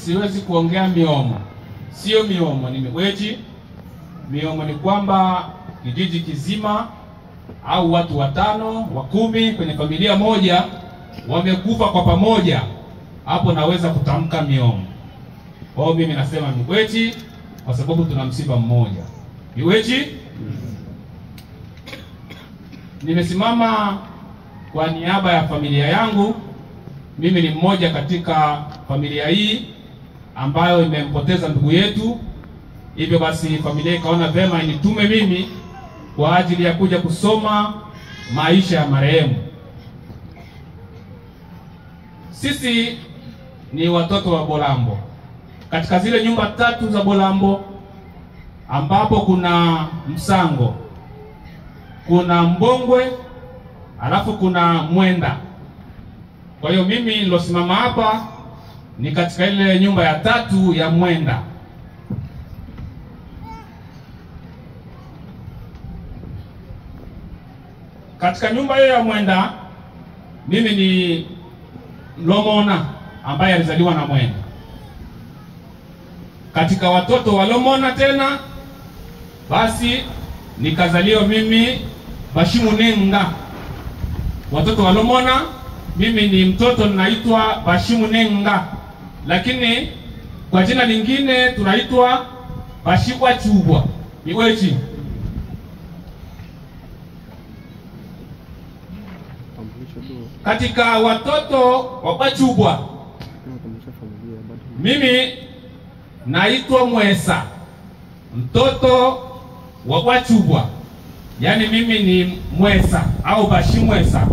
siwezi kuongea miomo. Sio miomo, ni miweji. Miomo ni kwamba kijiji kizima au watu 5, 10 kwenye familia moja wamekufa kwa pamoja, hapo naweza kutamka miomo. Kwa hiyo mimi nasema miweji kwa sababu tuna msiba mmoja. Miweji. Nimesimama kwa niaba ya familia yangu. Mimi ni mmoja katika familia hii ambayo imempoteza ndugu yetu. Hivyo basi familia ikaona vema initume mimi kwa ajili ya kuja kusoma maisha ya marehemu. Sisi ni watoto wa Bolambo. Katika zile nyumba 3 za Bolambo ambapo kuna Msango, kuna Mbongwe, alafu kuna Mwenda. Kwa hiyo mimi nilosimama hapa ni katika ile nyumba ya 3 ya Mwenda. Katika nyumba hiyo ya Mwenda mimi ni Lomona ambaye alizaliwa na Mwenda. Katika watoto wa Lomona tena basi nikazaliwa mimi Bashimunenga. Watoto wa Lomona mimi ni mtoto ninaitwa Bashimunenga, lakini kwa jina lingine tunaitwa Bashikwa Chubwa. Miweji. Katika watoto wa Bachubwa mimi naitwa Mwesa, mtoto wa Bachubwa. Yaani mimi ni Mwesa au Bashimwesa.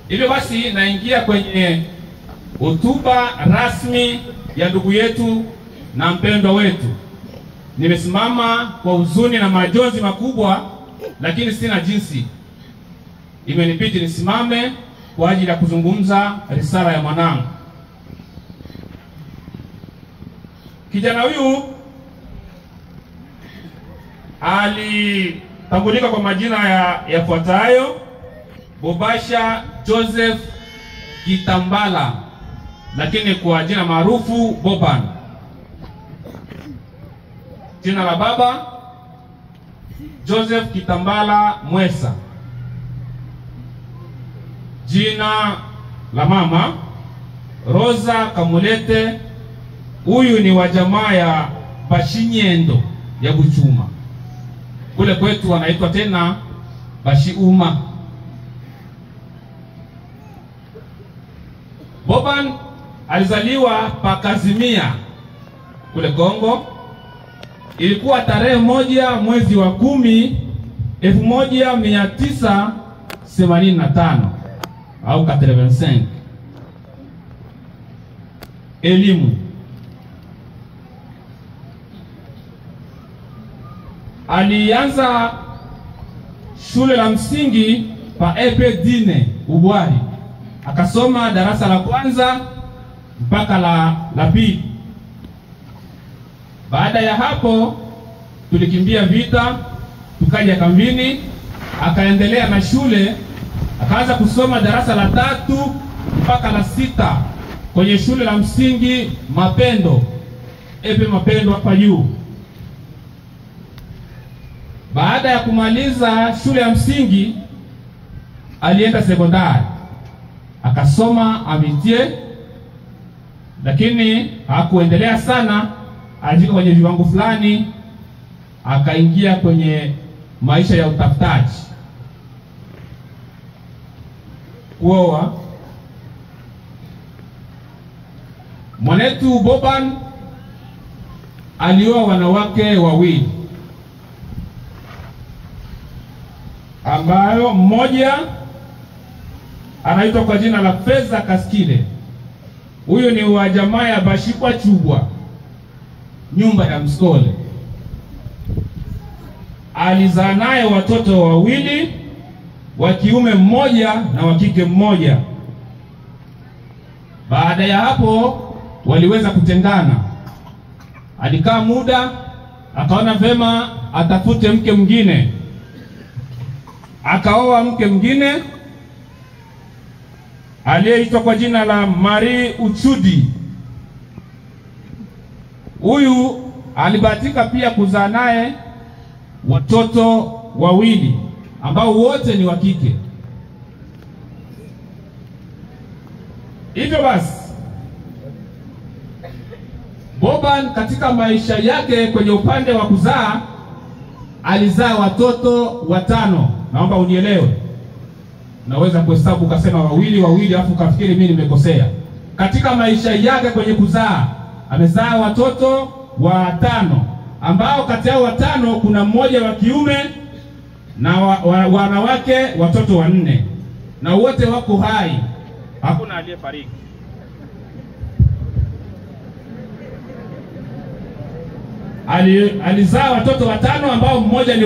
Hivyo basi naingia kwenye hotuba rasmi ya ndugu yetu na mpendwa wetu. Nimesimama kwa huzuni na majonzi makubwa, lakini sina jinsi. Imenibidi nisimame kwa ajili ya kuzungumza risala ya mwanangu. Kijana huyu alitambulika kwa majina yafuatayo: Bobasha Joseph Kitambala, lakini kwa jina maarufu Boban. Jina la baba Joseph Kitambala Mwesa. Jina la mama Rosa Kamulete. Huyu ni wa jamaa ya Bashinyendo ya Buchuma. Kule kwetu wanaitwa tena Bashiuma. Boban alizaliwa Pakazimia kule Kongo. Ilikuwa tarehe 1 mwezi wa 10 1985 au 85. Elimu. Alianza shule la msingi pa Epe Dine Ubwari. Akasoma darasa la 1 mpaka la pili. Baada ya hapo tulikimbia vita, tukaja kambini, akaendelea na shule, akaanza kusoma darasa la 3 mpaka la 6 kwenye shule la msingi Mapendo, Epe Mapendo hapa juu. Baada ya kumaliza shule ya msingi alienda sekondari, akasoma Amitie, lakini hakuendelea sana. Alifika kwenye viwango fulani, akaingia kwenye maisha ya utafutaji, kuoa. Mwanetu Boban alioa wanawake wawili, ambayo mmoja anaitwa kwa jina la Feza Kaskile. Huyu ni wa jamaa ya Bashikwa Chubwa, nyumba ya Mskole. Alizaa naye watoto wawili, wa kiume mmoja na wa kike mmoja. Baada ya hapo waliweza kutengana. Alikaa muda, akaona vema atafute mke mwingine. Akaoa mke mwingine. aliyeitwa kwa jina la Marie Uchudi. Huyu alibahatika pia kuzaa naye watoto wawili ambao wote ni wa kike. Hivyo basi Boban katika maisha yake kwenye upande wa kuzaa alizaa watoto 5. Naomba unielewe. Naweza kuhesabu ukasema wawili afu kafikiri mimi nimekosea. Katika maisha yake kwenye kuzaa amezaa watoto 5 ambao kati yao 5 kuna mmoja wa kiume na wanawake watoto 4, na wote wako hai, hakuna aliyefariki. Alizaa watoto 5 ambao mmoja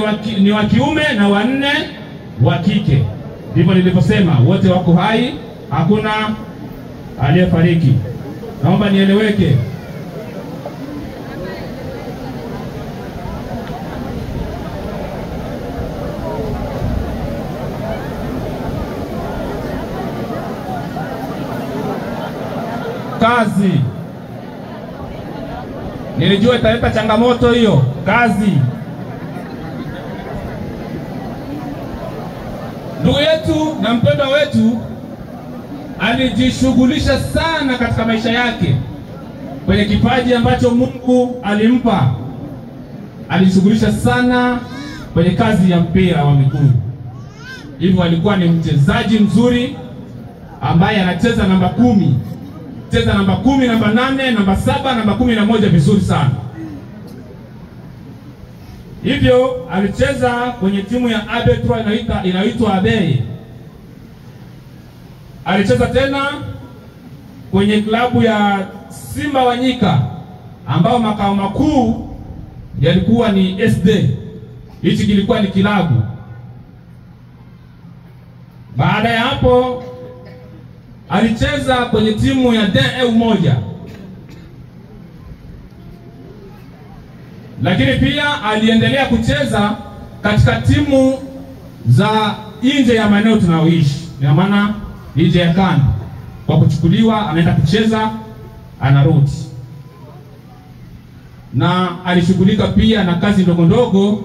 ni wa kiume na 4 wa kike. Ndivyo nilivyosema, wote wako hai, hakuna aliyefariki. Naomba nieleweke. Kazi. Nilijua italeta changamoto hiyo, kazi. Ndugu yetu na mpendwa wetu alijishughulisha sana katika maisha yake kwenye kipaji ambacho Mungu alimpa. Alijishughulisha sana kwenye kazi ya mpira wa miguu. Hivyo alikuwa ni mchezaji mzuri ambaye anacheza namba 10. Cheza namba 10, namba 8, namba 7, namba 11 vizuri sana. Hivyo alicheza kwenye timu ya Abetro inaitwa Abei. Alicheza tena kwenye klabu ya Simba Wanyika ambao makao makuu yalikuwa ni SD. Hichi kilikuwa ni kilabu. Baada ya hapo alicheza kwenye timu ya DE1. Lakini pia aliendelea kucheza katika timu za nje ya maeneo tunaoishi. Ina maana nje ya kanda. Kwa kuchukuliwa anaenda kucheza, anarudi. Na alishughulika pia na kazi ndogo ndogo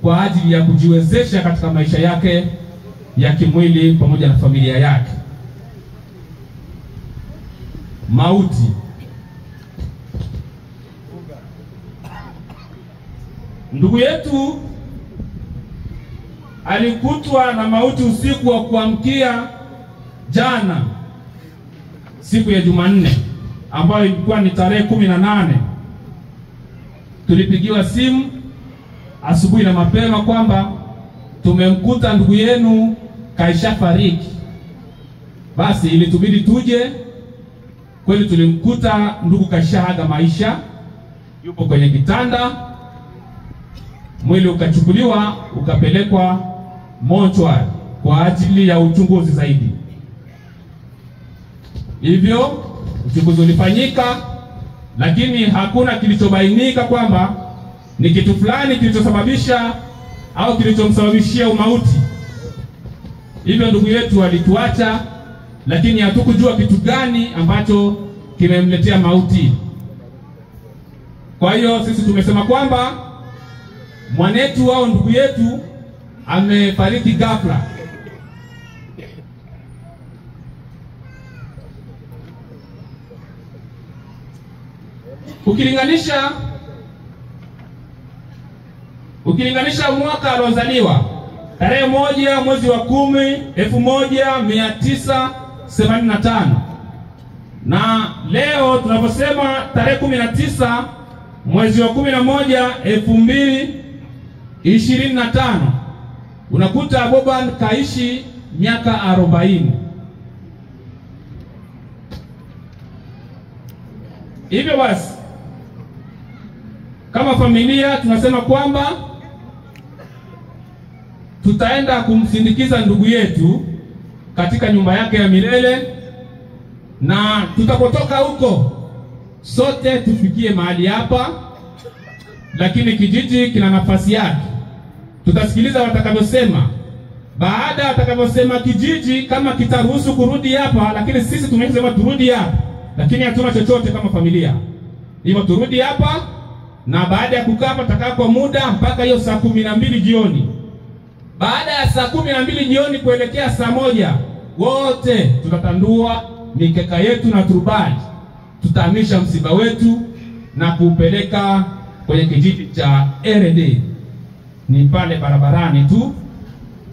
kwa ajili ya kujiwezesha katika maisha yake ya kimwili pamoja na familia yake. Mauti. Ndugu yetu alikutwa na mauti usiku wa kuamkia jana, siku ya Jumanne ambayo ilikuwa ni tarehe 18. Tulipigiwa simu asubuhi na mapema kwamba tumemkuta ndugu yenu kaisha fariki. Basi ilitubidi tuje. Kweli tulimkuta ndugu kashahaga maisha, yupo kwenye kitanda. Mwili ukachukuliwa ukapelekwa mochwari kwa ajili ya uchunguzi zaidi. Hivyo uchunguzi ulifanyika, lakini hakuna kilichobainika kwamba ni kitu fulani kilichosababisha au kilichomsababishia umauti. Hivyo ndugu yetu alituacha, lakini hatukujua kitu gani ambacho kimemletea mauti. Kwa hiyo sisi tumesema kwamba mwanetu au ndugu yetu amefariki ghafla. Ukilinganisha mwaka aliozaliwa tarehe 1 mwezi wa 10 1985 na leo tunaposema tarehe 19 mwezi wa 11 2025, unakuta Boban kaishi miaka 40. Hivyo basi kama familia tunasema kwamba tutaenda kumsindikiza ndugu yetu katika nyumba yake ya milele, na tutapotoka huko sote tufikie mahali hapa, lakini kijiji kina nafasi yake. Tutasikiliza watakavyosema, baada atakavyosema kijiji kama kitaruhusu kurudi hapa, lakini sisi tumesema turudi hapa, lakini hatuna chochote kama familia. Hivyo turudi hapa, na baada ya kukaa hapa tutakaa kwa muda mpaka hiyo saa 12 jioni. Baada ya saa 12 jioni kuelekea saa 1 wote tutatandua mikeka yetu na turubai. Tutahamisha msiba wetu na kuupeleka kwenye kijiji cha RD. Ni pale barabarani tu,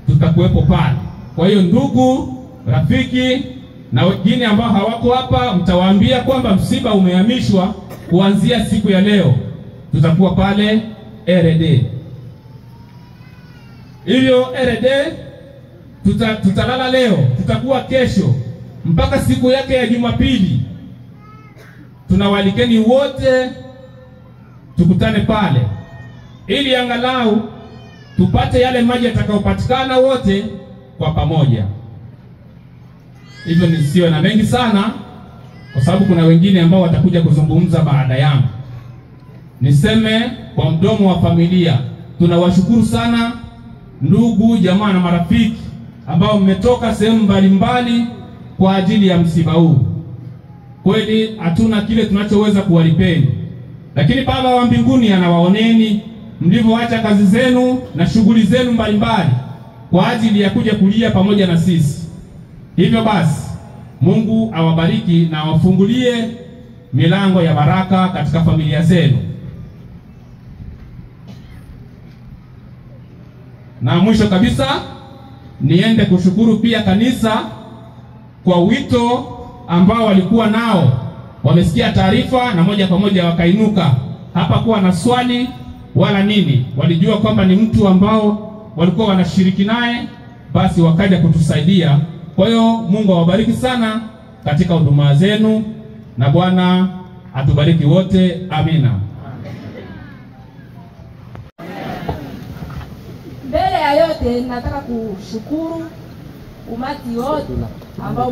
tutakuwepo pale. Kwa hiyo ndugu, rafiki na wengine ambao hawako hapa, mtawaambia kwamba msiba umehamishwa kuanzia siku ya leo. Tutakuwa pale RD. Hivyo RD tutalala leo, tutakuwa kesho mpaka siku yake ya Jumapili. Tunawalikeni wote tukutane pale, ili angalau tupate yale maji yatakayopatikana wote kwa pamoja. Hivyo nisiwe na mengi sana, kwa sababu kuna wengine ambao watakuja kuzungumza baada yangu. Niseme kwa mdomo wa familia, tunawashukuru sana ndugu, jamaa na marafiki ambao mmetoka sehemu mbalimbali kwa ajili ya msiba huu. Kweli hatuna kile tunachoweza kuwalipeni, lakini Baba wa mbinguni anawaoneni mlivyoacha kazi zenu na shughuli zenu mbalimbali kwa ajili ya kuja kulia pamoja na sisi. Hivyo basi Mungu awabariki na awafungulie milango ya baraka katika familia zenu. Na mwisho kabisa niende kushukuru pia kanisa kwa wito ambao walikuwa nao. Wamesikia taarifa na moja kwa moja wakainuka. Hapa kuwa na swali wala nini. Walijua kwamba ni mtu ambao walikuwa wanashiriki naye, basi wakaja kutusaidia. Kwa hiyo Mungu awabariki sana katika huduma zenu, na Bwana atubariki wote. Amina. Mbele ya yote nataka kushukuru umati wote ambao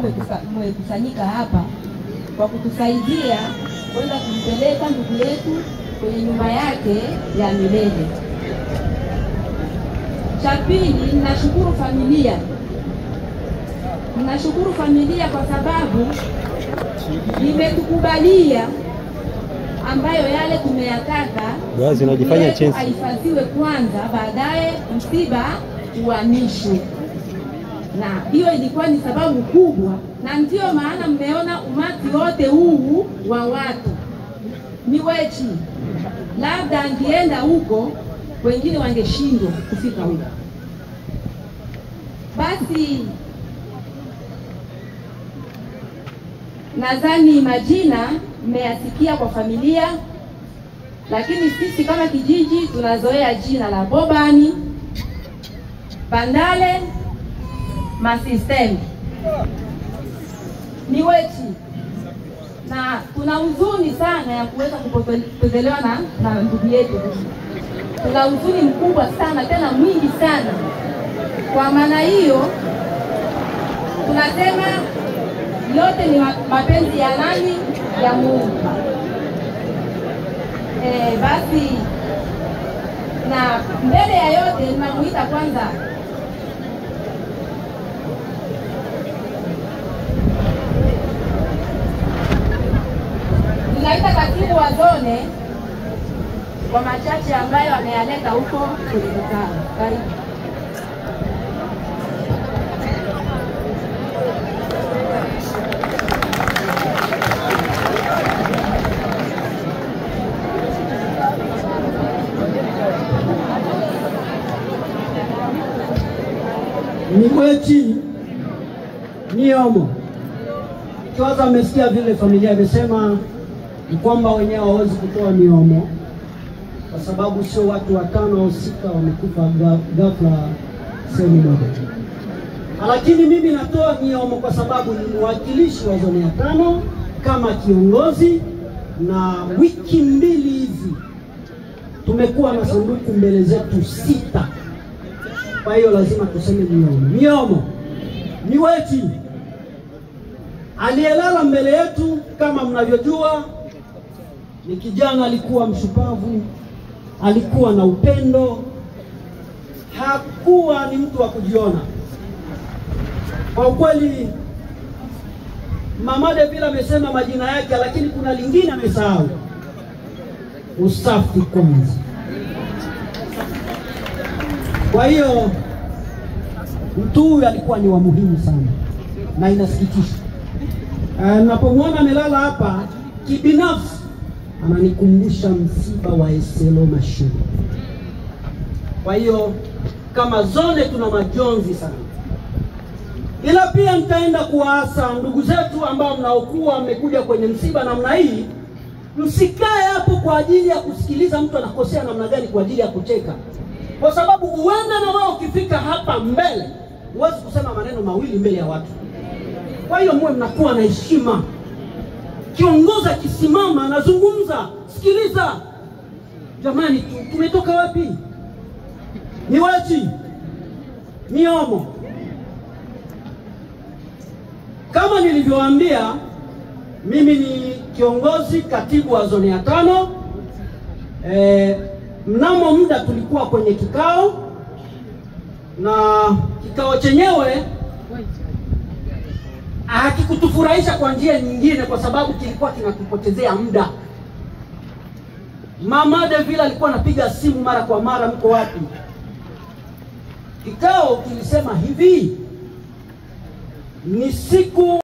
umekusanyika hapa kwa kutusaidia kwenda kumpeleka ndugu yetu kwenye nyumba yake ya milele. Cha pili, ninashukuru familia. Ninashukuru familia kwa sababu imetukubalia ambayo yale tumeyataka ahifadhiwe kwanza, baadaye msiba uhamishwe. Na hiyo ilikuwa ni sababu kubwa, na ndio maana mmeona umati wote huu wa watu. Ni wechi, labda angeenda huko wengine wangeshindwa kufika huko. Basi nadhani majina mmeyasikia kwa familia, lakini sisi kama kijiji tunazoea jina la Bobani, Bandale, Masistem. Ni wechi, na kuna huzuni sana ya kuweza kupotelewa na ndugu yetu. Tuna huzuni mkubwa sana, tena mwingi sana. Kwa maana hiyo tunasema yote ni mapenzi ya nani? Ya Mungu. Basi na mbele ya yote ninamuita kwanza ninaita katibu wa zone kwa machache ambayo ameyaleta huko kwenye mkutano. Karibu. Niwechi Miomo. Kwanza amesikia vile familia imesema ni kwamba wenyewe hawezi kutoa miomo kwa sababu sio watu 5 au 6 wamekufa ghafla sehemu moja. Lakini mimi natoa miomo kwa sababu ni mwakilishi wa zone ya 5 kama kiongozi, na wiki 2 hizi tumekuwa na sanduku mbele zetu 6. Kwa hiyo lazima tuseme miomo. Miomo Niwechi aliyelala mbele yetu kama mnavyojua ni kijana, alikuwa mshupavu, alikuwa na upendo, hakuwa ni mtu wa kujiona. Kwa ukweli Mama Devila amesema majina yake, lakini kuna lingine amesahau: usafi kwanza. Kwa hiyo mtu huyu alikuwa ni wa muhimu sana na inasikitisha. Napomwona amelala hapa, kibinafsi ananikumbusha msiba wa Eselo Mashuru. Kwa hiyo kama zone tuna majonzi sana, ila pia nitaenda kuwaasa ndugu zetu ambao mnaokuwa mmekuja kwenye msiba namna hii, msikae hapo kwa ajili ya kusikiliza mtu anakosea namna gani kwa ajili ya kucheka, kwa sababu uenda na wao ukifika hapa mbele huwezi kusema maneno mawili mbele ya watu. Kwa hiyo mwe mnakuwa na heshima. Kiongozi akisimama anazungumza, sikiliza. Jamani, tumetoka wapi? Ni wapi? Miomo. Kama nilivyowaambia, mimi ni kiongozi katibu wa zone ya 5. Mnamo muda tulikuwa kwenye kikao, na kikao chenyewe hakikutufurahisha kwa njia nyingine, kwa sababu kilikuwa kinatupotezea muda. Mama Devila alikuwa anapiga simu mara kwa mara, mko wapi? Kikao kilisema hivi, ni siku